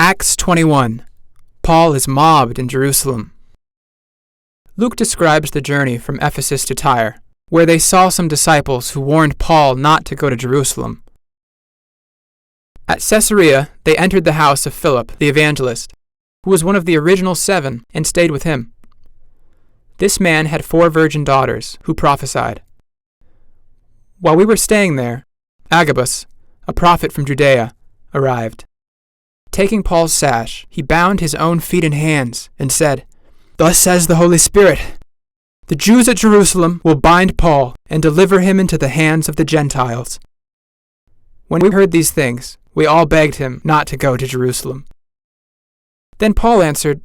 Acts 21. Paul is mobbed in Jerusalem. Luke describes the journey from Ephesus to Tyre, where they saw some disciples who warned Paul not to go to Jerusalem. At Caesarea, they entered the house of Philip, the evangelist, who was one of the original 7, and stayed with him. This man had 4 virgin daughters, who prophesied. While we were staying there, Agabus, a prophet from Judea, arrived. Taking Paul's sash, he bound his own feet and hands, and said, "Thus says the Holy Spirit, the Jews at Jerusalem will bind Paul and deliver him into the hands of the Gentiles." When we heard these things, we all begged him not to go to Jerusalem. Then Paul answered,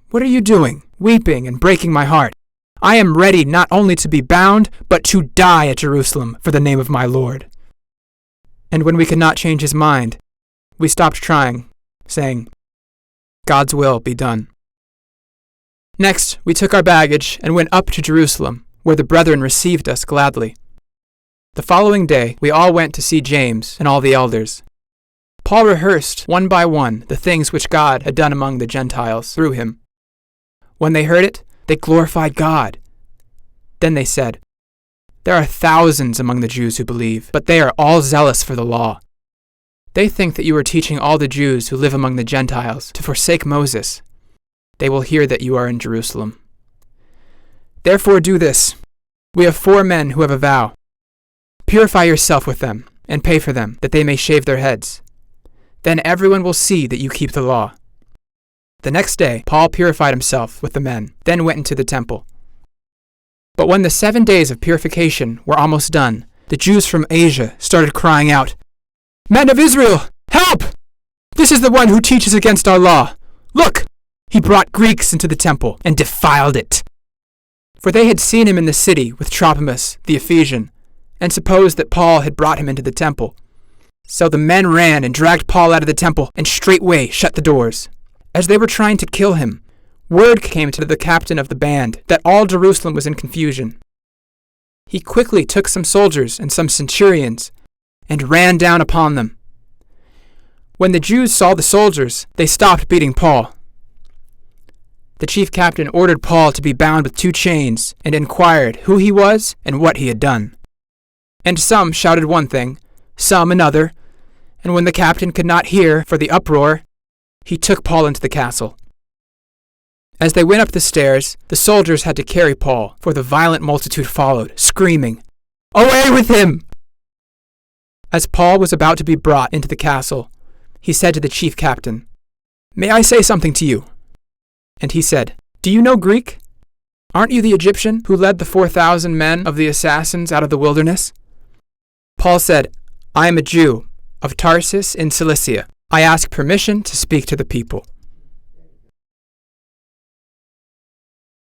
"What are you doing, weeping and breaking my heart? I am ready not only to be bound, but to die at Jerusalem for the name of my Lord." And when we could not change his mind, we stopped trying, saying, "God's will be done." Next, we took our baggage and went up to Jerusalem, where the brethren received us gladly. The following day, we all went to see James and all the elders. Paul rehearsed one by one the things which God had done among the Gentiles through him. When they heard it, they glorified God. Then they said, "There are thousands among the Jews who believe, but they are all zealous for the law. They think that you are teaching all the Jews who live among the Gentiles to forsake Moses. They will hear that you are in Jerusalem. Therefore do this. We have 4 men who have a vow. Purify yourself with them, and pay for them, that they may shave their heads. Then everyone will see that you keep the law." The next day, Paul purified himself with the men, then went into the temple. But when the 7 days of purification were almost done, the Jews from Asia started crying out, "Men of Israel, help! This is the one who teaches against our law. Look, he brought Greeks into the temple and defiled it." For they had seen him in the city with Trophimus, the Ephesian, and supposed that Paul had brought him into the temple. So the men ran and dragged Paul out of the temple and straightway shut the doors. As they were trying to kill him, word came to the captain of the band that all Jerusalem was in confusion. He quickly took some soldiers and some centurions and ran down upon them. When the Jews saw the soldiers, they stopped beating Paul. The chief captain ordered Paul to be bound with 2 chains and inquired who he was and what he had done. And some shouted one thing, some another, and when the captain could not hear for the uproar, he took Paul into the castle. As they went up the stairs, the soldiers had to carry Paul, for the violent multitude followed, screaming, "Away with him!" As Paul was about to be brought into the castle, he said to the chief captain, "May I say something to you?" And he said, "Do you know Greek? Aren't you the Egyptian who led the 4,000 men of the assassins out of the wilderness?" Paul said, "I am a Jew, of Tarsus in Cilicia. I ask permission to speak to the people."